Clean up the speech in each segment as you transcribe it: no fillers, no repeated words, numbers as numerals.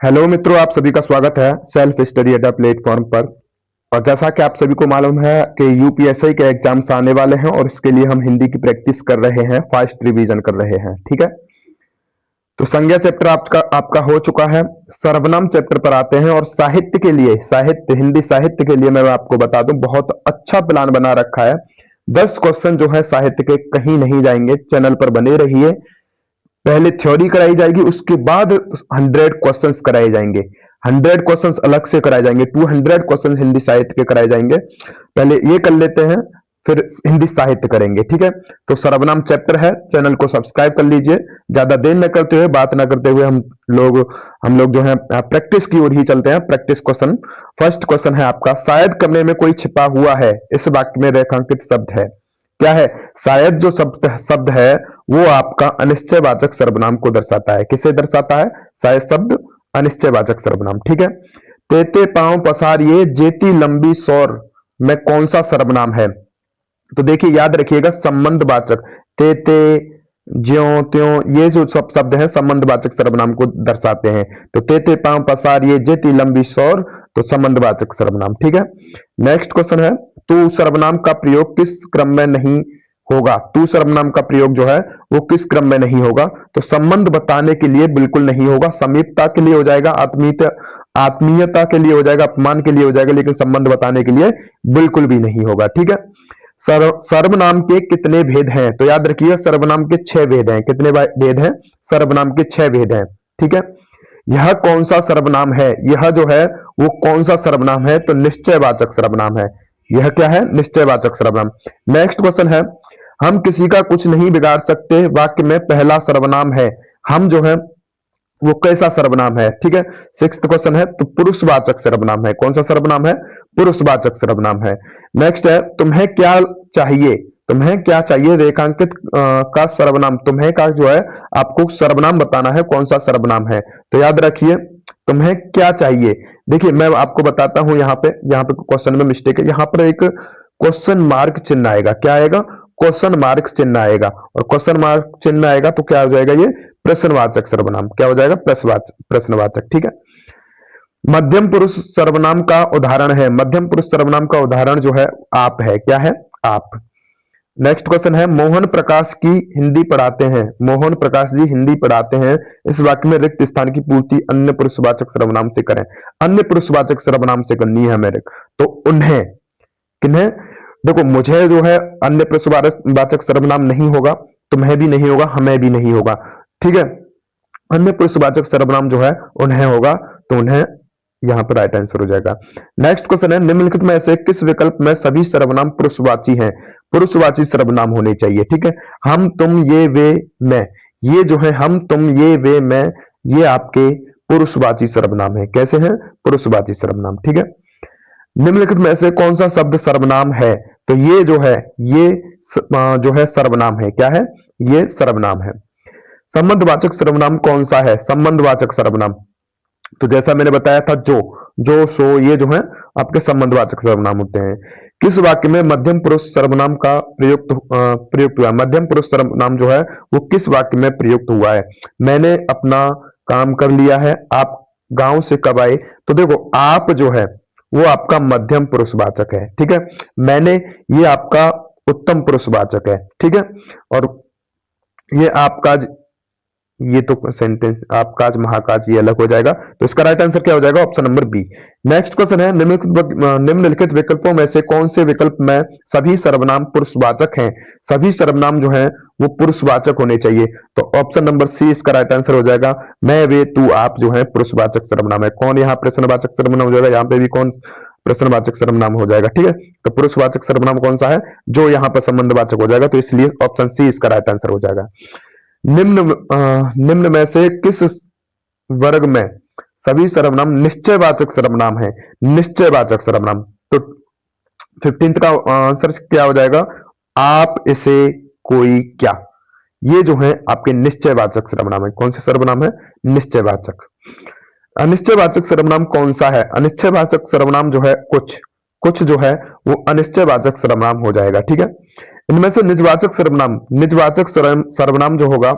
Hello मित्रों, आप सभी का स्वागत है सेल्फ स्टडी अड्डा प्लेटफॉर्म पर। और जैसा कि आप सभी को मालूम है कि यूपीएससी के एग्जाम्स आने वाले हैं और इसके लिए हम हिंदी की प्रैक्टिस कर रहे हैं, फास्ट रिवीजन कर रहे हैं। ठीक है, तो संज्ञा चैप्टर आपका आपका हो चुका है। सर्वनाम चैप्टर पर आते हैं और साहित्य के लिए, हिंदी साहित्य के लिए मैं आपको बता दूं, बहुत अच्छा प्लान बना रखा है। 10 क्वेश्चन जो है साहित्य के कहीं नहीं जाएंगे, चैनल पर बने रहिए। पहले थ्योरी कराई जाएगी, उसके बाद 100 क्वेश्चंस कराए जाएंगे। 100 क्वेश्चंस अलग से कराए जाएंगे, 200 क्वेश्चंस हिंदी साहित्य के कराए जाएंगे। पहले ये कर लेते हैं, फिर हिंदी साहित्य करेंगे। ठीक है, तो सर्वनाम चैप्टर है, चैनल को सब्सक्राइब कर लीजिए। ज्यादा देर न करते हुए, बात न करते हुए हम लोग जो है प्रैक्टिस की ओर ही चलते हैं। प्रैक्टिस क्वेश्चन, फर्स्ट क्वेश्चन है आपका, शायद कमरे में कोई छिपा हुआ है, इस वाक्य में रेखांकित शब्द है। क्या है? शायद जो शब्द शब्द है वो आपका अनिश्चयवाचक सर्वनाम को दर्शाता है। किसे दर्शाता है? शायद शब्द अनिश्चयवाचक सर्वनाम। ठीक है, तेते पांव पसारिए जेती लंबी सौर में कौन सा सर्वनाम है? तो देखिए, याद रखिएगा, संबंधवाचक। तेते, ज्यों त्यों, ये जो सब शब्द है संबंधवाचक सर्वनाम को दर्शाते हैं। तो तेते पांव पसारिए जेती लंबी सौर, तो संबंधवाचक सर्वनाम। ठीक है, नेक्स्ट क्वेश्चन है, तू सर्वनाम का प्रयोग किस क्रम में नहीं होगा? तू सर्वनाम का प्रयोग जो है वो किस क्रम में नहीं होगा? तो संबंध बताने के लिए बिल्कुल नहीं होगा, समीपता के लिए हो जाएगा, आत्मीयता के लिए हो जाएगा, अपमान के लिए हो जाएगा, लेकिन संबंध बताने के लिए बिल्कुल भी नहीं होगा। ठीक है, सर्वनाम के कितने भेद हैं? तो याद रखिए, सर्वनाम के 6 भेद हैं। कितने भेद हैं? सर्वनाम के 6 भेद हैं। ठीक है, यह कौन सा सर्वनाम है? यह जो है वो कौन सा सर्वनाम है? तो निश्चयवाचक सर्वनाम है। यह क्या है? निश्चयवाचक सर्वनाम। नेक्स्ट क्वेश्चन है, हम किसी का कुछ नहीं बिगाड़ सकते वाक्य में पहला सर्वनाम है, हम जो है वो कैसा सर्वनाम है? ठीक है, सिक्स्थ क्वेश्चन है, तो पुरुषवाचक सर्वनाम है। कौन सा सर्वनाम है? पुरुषवाचक सर्वनाम है। नेक्स्ट है, तुम्हें क्या चाहिए? तुम्हें क्या चाहिए रेखांकित का सर्वनाम, तुम्हें का जो है आपको सर्वनाम बताना है, कौन सा सर्वनाम है? तो याद रखिए, तुम्हें क्या चाहिए। देखिए, मैं आपको बताता हूं, यहाँ पे क्वेश्चन में मिस्टेक है। यहाँ पर एक क्वेश्चन मार्क चिन्ह आएगा। क्या आएगा? क्वेश्चन मार्क चिन्ह आएगा। और क्वेश्चन मार्क चिन्ह आएगा तो क्या हो जाएगा? ये प्रश्नवाचक सर्वनाम। क्या हो जाएगा? प्रश्नवाचक। ठीक है, मध्यम पुरुष सर्वनाम का उदाहरण है। मध्यम पुरुष सर्वनाम का उदाहरण जो है आप है। क्या है? आप। नेक्स्ट क्वेश्चन है, मोहन प्रकाश की हिंदी पढ़ाते हैं। मोहन प्रकाश जी हिंदी पढ़ाते हैं, इस वाक्य में रिक्त स्थान की पूर्ति अन्य पुरुषवाचक सर्वनाम से करें। अन्य पुरुषवाचक सर्वनाम से करनी है मेरे। तो उन्हें, किन्हें? देखो, मुझे जो है अन्य पुरुषवाचक सर्वनाम नहीं होगा, तुम्हें भी नहीं होगा, हमें भी नहीं होगा। ठीक है, अन्य पुरुषवाचक सर्वनाम जो है उन्हें होगा, तो उन्हें यहां पर राइट आंसर हो जाएगा। नेक्स्ट क्वेश्चन है, निम्नलिखित में से किस विकल्प में सभी सर्वनाम पुरुषवाची हैं? पुरुषवाची सर्वनाम होने चाहिए। ठीक है, हम तुम ये वे मैं, ये जो है हम तुम ये वे मैं, ये आपके पुरुषवाची सर्वनाम है। कैसे हैं? पुरुषवाची सर्वनाम। ठीक है, निम्नलिखित में से कौन सा शब्द सर्वनाम है? तो ये जो है ये जो है सर्वनाम है। क्या है? ये सर्वनाम है। संबंधवाचक सर्वनाम कौन सा है? संबंधवाचक सर्वनाम, तो जैसा मैंने बताया था, जो सो, ये जो है आपके संबंधवाचक सर्वनाम होते हैं। किस वाक्य में मध्यम पुरुष सर्वनाम का प्रयुक्त हुआ? मध्यम पुरुष सर्वनाम जो है वो किस वाक्य में प्रयुक्त हुआ है? मैंने अपना काम कर लिया है, आप गांव से कब आए? तो देखो, आप जो है वो आपका मध्यम पुरुषवाचक है। ठीक है, मैंने, ये आपका उत्तम पुरुषवाचक है। ठीक है, और ये आपका, ये तो सेंटेंस आपका महाकाज, ये अलग हो जाएगा। तो इसका राइट आंसर क्या हो जाएगा? Option number B. Next question है, निम्नलिखित विकल्पों में से कौन से विकल्प में सभी सर्वनाम पुरुषवाचक हैं? सभी सर्वनाम जो हैं वो पुरुषवाचक होने चाहिए। तो ऑप्शन नंबर सी इसका राइट आंसर हो जाएगा। मैं, वे, तू, आप जो है पुरुषवाचक सर्वनाम है। कौन यहाँ प्रश्नवाचक सर्वनाम हो जाएगा? यहाँ पे भी कौन प्रश्नवाचक सर्वनाम हो जाएगा? ठीक है, तो पुरुषवाचक सर्वनाम कौन सा है? जो यहाँ पर संबंधवाचक हो जाएगा, तो इसलिए ऑप्शन सी इसका राइट आंसर हो जाएगा। निम्न में से किस वर्ग में सभी सर्वनाम निश्चयवाचक सर्वनाम है? निश्चयवाचक सर्वनाम, तो 15th का आंसर क्या हो जाएगा? आप, इसे, कोई, क्या, ये जो है आपके निश्चयवाचक सर्वनाम है। कौन से सर्वनाम है? निश्चयवाचक। अनिश्चयवाचक सर्वनाम कौन सा है? अनिश्चयवाचक सर्वनाम जो है कुछ जो है वो अनिश्चयवाचक सर्वनाम हो जाएगा। ठीक है, इनमें से निजवाचक सर्वनाम जो होगा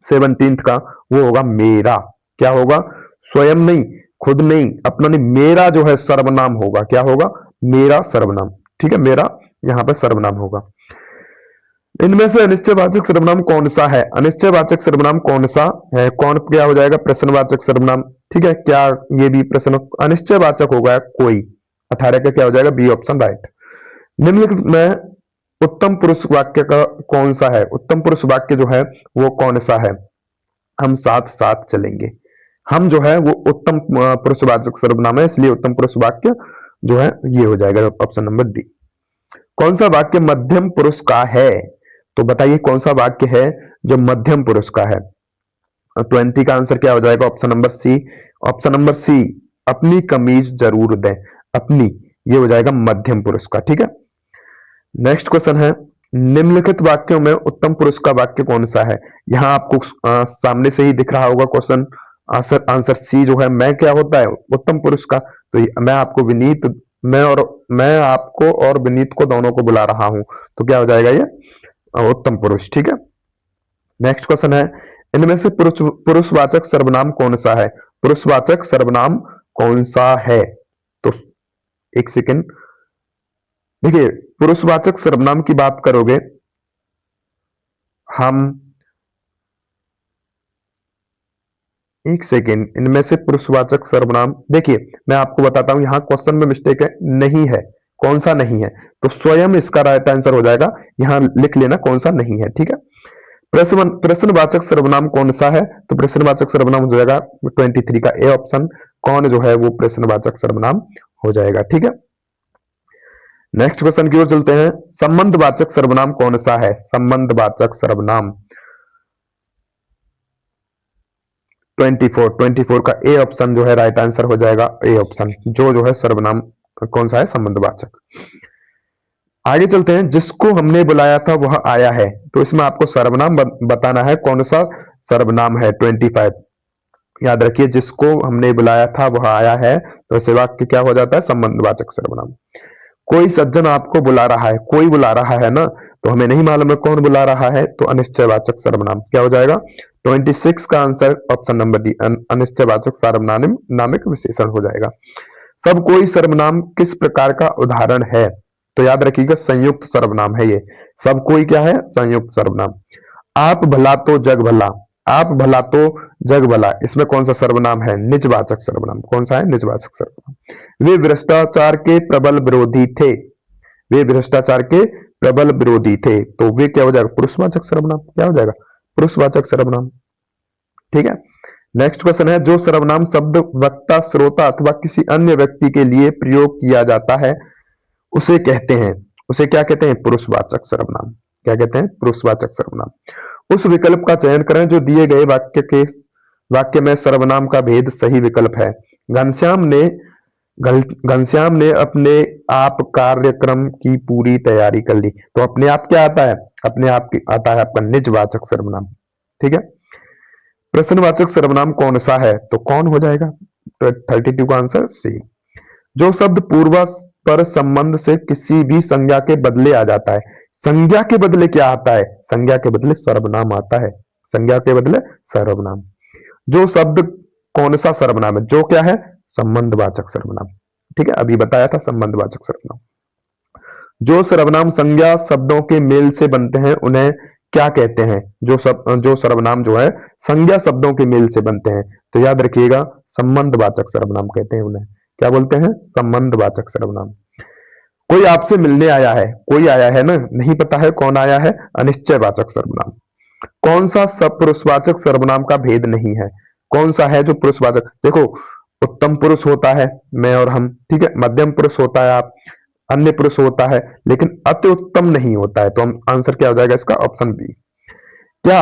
17th का, वो होगा मेरा। क्या होगा? स्वयं नहीं, खुद नहीं, अपना नहीं, मेरा जो है सर्वनाम होगा। क्या होगा? मेरा सर्वनाम। ठीक है, मेरा यहां पे सर्वनाम होगा। इनमें से अनिश्चयवाचक सर्वनाम कौन सा है? अनिश्चयवाचक सर्वनाम कौन सा है? कौन क्या हो जाएगा? प्रश्नवाचक सर्वनाम। ठीक है, क्या ये भी प्रश्न अनिश्चयवाचक होगा कोई? 18 का क्या हो जाएगा? B option right. निम्नलिखित में उत्तम पुरुष वाक्य का कौन सा है? उत्तम पुरुष वाक्य जो है वो कौन सा है? हम साथ साथ चलेंगे। हम जो है वो उत्तम पुरुषवाचक सर्वनाम है, इसलिए उत्तम पुरुष वाक्य जो है ये हो जाएगा ऑप्शन नंबर डी। कौन सा वाक्य मध्यम पुरुष का है? तो बताइए कौन सा वाक्य है जो मध्यम पुरुष का है? 20 का आंसर क्या हो जाएगा? Option number C. Option number C, अपनी कमीज जरूर दें। अपनी, ये हो जाएगा मध्यम पुरुष का। ठीक है, नेक्स्ट क्वेश्चन है, निम्नलिखित वाक्यों में उत्तम पुरुष का वाक्य कौन सा है? यहां आपको सामने से ही दिख रहा होगा क्वेश्चन। आंसर आंसर सी जो है, मैं क्या होता है? उत्तम पुरुष का। तो मैं आपको विनीत, मैं आपको और विनीत को दोनों को बुला रहा हूं, तो क्या हो जाएगा ये? उत्तम पुरुष। ठीक है, नेक्स्ट क्वेश्चन है, इनमें से पुरुषवाचक सर्वनाम कौन सा है? पुरुषवाचक सर्वनाम कौन सा है? तो एक सेकेंड, देखिए पुरुषवाचक सर्वनाम की बात करोगे हम, एक सेकेंड, इनमें से पुरुषवाचक सर्वनाम, देखिए मैं आपको बताता हूं, यहां क्वेश्चन में मिस्टेक है, नहीं है। कौन सा नहीं है? तो स्वयं इसका राइट आंसर हो जाएगा। यहां लिख लेना कौन सा नहीं है। ठीक है, प्रश्नवाचक सर्वनाम कौन सा है? तो प्रश्नवाचक सर्वनाम हो जाएगा 23 का ए ऑप्शन। कौन जो है वो प्रश्नवाचक सर्वनाम हो जाएगा। ठीक है, नेक्स्ट क्वेश्चन की ओर चलते हैं, संबंधवाचक सर्वनाम कौन सा है? संबंधवाचक सर्वनाम 24 का ए ऑप्शन जो है राइट आंसर हो जाएगा। ए ऑप्शन जो है सर्वनाम कौन सा है? संबंधवाचक। आगे चलते हैं, जिसको हमने बुलाया था वह आया है। तो इसमें आपको सर्वनाम बताना है, कौन सा सर्वनाम है? 25। याद रखिए, जिसको हमने बुलाया था वह आया है, तो ऐसे वाक्य क्या हो जाता है? संबंधवाचक सर्वनाम। कोई सज्जन आपको बुला रहा है, कोई बुला रहा है ना, तो हमें नहीं मालूम है कौन बुला रहा है, तो अनिश्चयवाचक सर्वनाम क्या हो जाएगा? 26 का आंसर ऑप्शन नंबर डी, अनिश्चयवाचक सर्वनाम नामिक विशेषण हो जाएगा। सब कोई सर्वनाम किस प्रकार का उदाहरण है? तो याद रखिएगा, संयुक्त सर्वनाम है ये। सब कोई क्या है? संयुक्त सर्वनाम। आप भला तो जग भला, आप भला तो जग भला, इसमें कौन सा सर्वनाम है? निजवाचक सर्वनाम। कौन सा है? निजवाचक सर्वनाम। वे भ्रष्टाचार के प्रबल विरोधी थे, वे भ्रष्टाचार के प्रबल विरोधी थे, तो वे क्या हो जाएगा? पुरुषवाचक सर्वनाम। क्या हो जाएगा? पुरुषवाचक सर्वनाम। ठीक है, नेक्स्ट क्वेश्चन है, जो सर्वनाम शब्द वक्ता, श्रोता अथवा किसी अन्य व्यक्ति के लिए प्रयोग किया जाता है उसे कहते हैं, उसे क्या कहते हैं? पुरुषवाचक सर्वनाम। क्या कहते हैं? पुरुषवाचक सर्वनाम। उस विकल्प का चयन करें जो दिए गए वाक्य में सर्वनाम का भेद सही विकल्प है। घनश्याम ने अपने आप कार्यक्रम की पूरी तैयारी कर ली। तो अपने आप क्या आता है? अपने आप आता है आपका निजवाचक सर्वनाम। ठीक है, प्रश्नवाचक सर्वनाम कौन सा है? तो कौन हो जाएगा? 32 का आंसर सी। जो शब्द पूर्व पर संबंध से किसी भी संज्ञा के बदले आ जाता है। संज्ञा के बदले क्या आता है? संज्ञा के बदले सर्वनाम आता है। संज्ञा के बदले सर्वनाम। जो शब्द कौन सा सर्वनाम है? जो क्या है? संबंधवाचक सर्वनाम। ठीक है, अभी बताया था संबंधवाचक सर्वनाम। जो सर्वनाम संज्ञा शब्दों के मेल से बनते हैं उन्हें क्या कहते हैं? जो सर्वनाम जो है संज्ञा शब्दों के मेल से बनते हैं, तो याद रखिएगा संबंधवाचक सर्वनाम कहते हैं उन्हें। क्या बोलते हैं? संबंधवाचक सर्वनाम। कोई आपसे मिलने आया है, कोई आया है ना, नहीं पता है कौन आया है? अनिश्चयवाचक सर्वनाम। कौन सा सब पुरुषवाचक सर्वनाम का भेद नहीं है? कौन सा है जो पुरुषवाचक? देखो, उत्तम पुरुष होता है मैं और हम, ठीक है, मध्यम पुरुष होता है आप, अन्य पुरुष होता है, लेकिन अति उत्तम नहीं होता है। तो हम आंसर क्या हो जाएगा इसका? Option B. क्या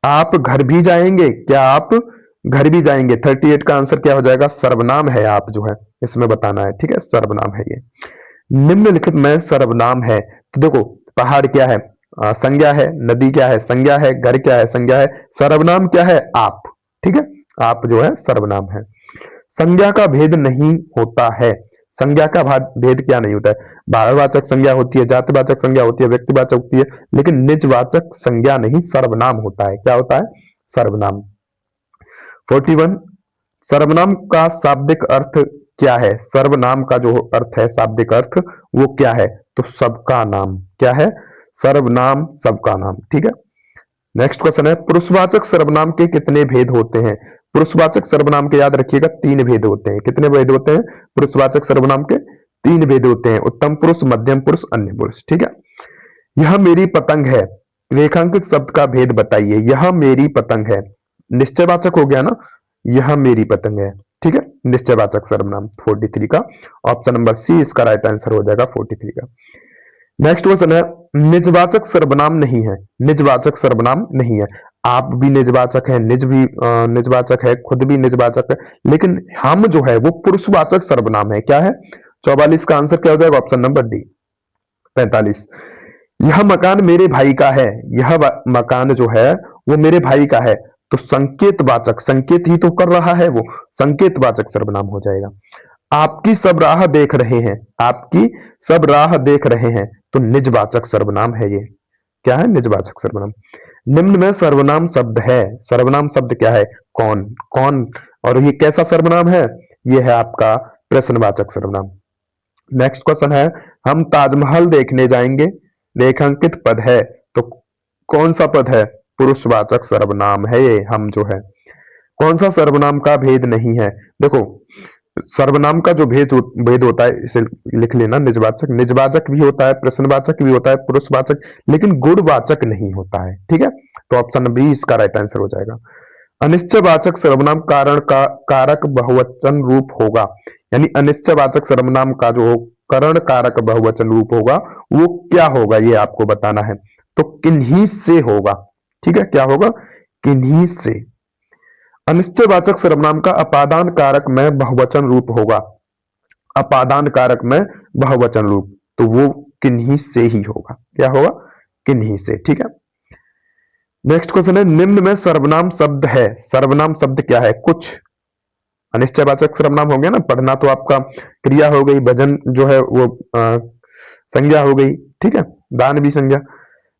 आप घर भी जाएंगे? क्या आप घर भी जाएंगे? 38 का आंसर क्या हो जाएगा? सर्वनाम है आप जो है, इसमें बताना है। ठीक है, सर्वनाम है ये। निम्नलिखित में सर्वनाम है, तो देखो पहाड़ क्या है? संज्ञा है। नदी क्या है? संज्ञा है। घर क्या है? संज्ञा है। सर्वनाम क्या है? आप। ठीक है, आप जो है सर्वनाम है। संज्ञा का भेद नहीं होता है। संज्ञा का भेद क्या नहीं होता है? भाववाचक संज्ञा होती है, जातिवाचक संज्ञा होती है, व्यक्तिवाचक होती है, लेकिन निजवाचक संज्ञा नहीं, सर्वनाम होता है। क्या होता है? सर्वनाम। 41, सर्वनाम का शाब्दिक अर्थ क्या है? सर्वनाम का जो अर्थ है, शाब्दिक अर्थ, वो क्या है? तो सबका नाम। क्या है? सर्वनाम, सबका नाम। ठीक है। नेक्स्ट क्वेश्चन है, पुरुषवाचक सर्वनाम के कितने भेद होते हैं? पुरुषवाचक सर्वनाम के याद रखिएगा 3 भेद होते हैं। कितने भेद होते हैं? पुरुषवाचक सर्वनाम के 3 भेद होते हैं, उत्तम पुरुष, मध्यम पुरुष, अन्य पुरुष। ठीक है। यह मेरी पतंग है, रेखांकित शब्द का भेद बताइए। यह मेरी पतंग है, निश्चयवाचक हो गया ना, यह मेरी पतंग है। ठीक है, निश्चयवाचक सर्वनाम 43 का ऑप्शन नंबर सी इसका राइट आंसर हो जाएगा 43 का। नेक्स्ट क्वेश्चन है, निजवाचक सर्वनाम नहीं है। निजवाचक सर्वनाम नहीं है। आप भी निजवाचक है, निज भी निजवाचक है, खुद भी निजवाचक है, लेकिन हम जो है वो पुरुषवाचक सर्वनाम है। क्या है? 44 का आंसर क्या हो जाएगा? Option number D 45। यह मकान मेरे भाई का है। यह मकान जो है वो मेरे भाई का है, तो संकेतवाचक, संकेत ही तो कर रहा है वो, संकेतवाचक सर्वनाम हो जाएगा। आपकी सब राह देख रहे हैं, आपकी सब राह देख रहे हैं, तो निजवाचक सर्वनाम है ये। क्या है? निजवाचक सर्वनाम। निम्न में सर्वनाम शब्द है। सर्वनाम शब्द क्या है? कौन। कौन, और ये कैसा सर्वनाम है? ये है आपका प्रश्नवाचक सर्वनाम। नेक्स्ट क्वेश्चन है, हम ताजमहल देखने जाएंगे, रेखांकित पद है, तो कौन सा पद है? पुरुषवाचक सर्वनाम है ये हम जो है। कौन सा सर्वनाम का भेद नहीं है? देखो, सर्वनाम का जो भेद होता है इसे लिख लेना, निजवाचक, निजवाचक भी होता है, प्रश्नवाचक भी होता है, पुरुषवाचक, लेकिन गुणवाचक नहीं होता है। ठीक है, तो ऑप्शन बी इसका राइट आंसर हो जाएगा। अनिश्चयवाचक सर्वनाम कारण का कारक बहुवचन रूप होगा, यानी अनिश्चयवाचक सर्वनाम का जो करण कारक बहुवचन रूप होगा वो क्या होगा, ये आपको बताना है। तो किन्हीं से होगा। ठीक है, क्या होगा? किन्हीं से। अनिश्चयवाचक सर्वनाम का अपादान कारक में बहुवचन रूप होगा, अपादान कारक में बहुवचन रूप, तो वो किन्हीं से ही होगा। क्या होगा? किन्हीं से। ठीक है। नेक्स्ट क्वेश्चन है, निम्न में सर्वनाम शब्द है। सर्वनाम शब्द क्या है? कुछ। अनिश्चयवाचक सर्वनाम हो गया ना, पढ़ना तो आपका क्रिया हो गई, भजन जो है वो संज्ञा हो गई। ठीक है, दान भी संज्ञा।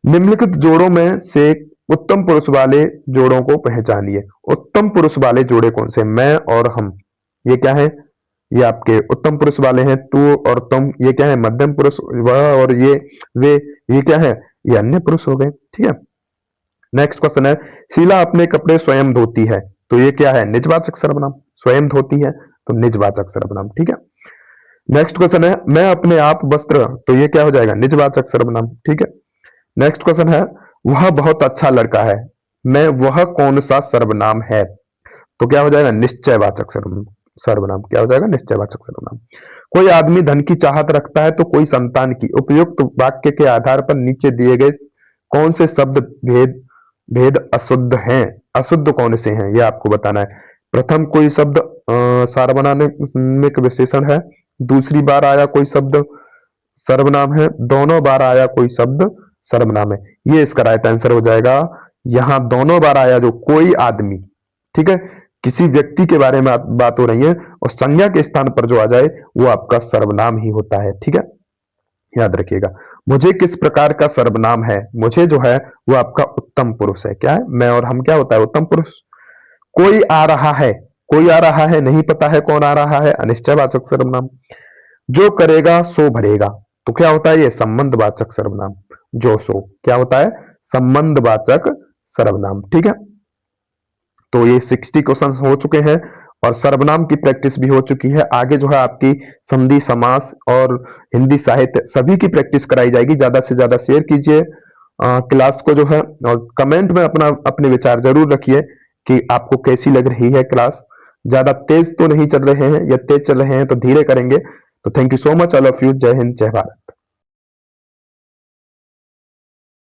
निम्नलिखित जोड़ों में से उत्तम पुरुष वाले जोड़ों को पहचानिए। उत्तम पुरुष वाले जोड़े कौन से? मैं और हम, ये क्या है? ये आपके उत्तम पुरुष वाले हैं, तू और तुम। ये क्या है? मध्यम पुरुष, वह और ये, वे, ये क्या है? ये अन्य पुरुष हो गए। ठीक है। नेक्स्ट क्वेश्चन है, शीला अपने कपड़े स्वयं धोती है, तो ये क्या है? निजवाचक सर्वनाम। स्वयं धोती है तो निजवाचक सर्वनाम। ठीक है। नेक्स्ट क्वेश्चन है, मैं अपने आप वस्त्र, तो ये क्या हो जाएगा? निजवाचक सर्वनाम। ठीक है। नेक्स्ट क्वेश्चन है, वह बहुत अच्छा लड़का है, मैं वह कौन सा सर्वनाम है, तो क्या हो जाएगा? निश्चयवाचक सर्वनाम। क्या हो जाएगा? निश्चयवाचक सर्वनाम। कोई आदमी धन की चाहत रखता है तो कोई संतान की। उपयुक्त वाक्य के आधार पर नीचे दिए गए कौन से शब्द भेद भेद अशुद्ध हैं? अशुद्ध कौन से हैं ये आपको बताना है। प्रथम कोई शब्द सार्वनामिक विशेषण है, दूसरी बार आया कोई शब्द सर्वनाम है, दोनों बार आया कोई शब्द सर्वनाम है। ये इसका राइट आंसर हो जाएगा। यहां दोनों बार आया जो कोई आदमी, ठीक है, किसी व्यक्ति के बारे में बात हो रही है, और संज्ञा के स्थान पर जो आ जाए वो आपका सर्वनाम ही होता है। ठीक है, याद रखिएगा। मुझे किस प्रकार का सर्वनाम है? मुझे जो है वो आपका उत्तम पुरुष है। क्या है? मैं और हम क्या होता है? उत्तम पुरुष। कोई आ रहा है, कोई आ रहा है, नहीं पता है कौन आ रहा है, अनिश्चयवाचक सर्वनाम। जो करेगा सो भरेगा, तो क्या होता है? ये संबंधवाचक सर्वनाम। जो सो क्या होता है? संबंधवाचक सर्वनाम। ठीक है, तो ये 60 क्वेश्चन हो चुके हैं और सर्वनाम की प्रैक्टिस भी हो चुकी है। आगे जो है आपकी संधि, समास और हिंदी साहित्य सभी की प्रैक्टिस कराई जाएगी। ज्यादा से ज्यादा शेयर कीजिए क्लास को जो है, और कमेंट में अपने विचार जरूर रखिए कि आपको कैसी लग रही है क्लास। ज्यादा तेज तो नहीं चल रहे हैं, या तेज चल रहे हैं तो धीरे करेंगे। तो thank you so much all of you. जय हिंद, जय भारत।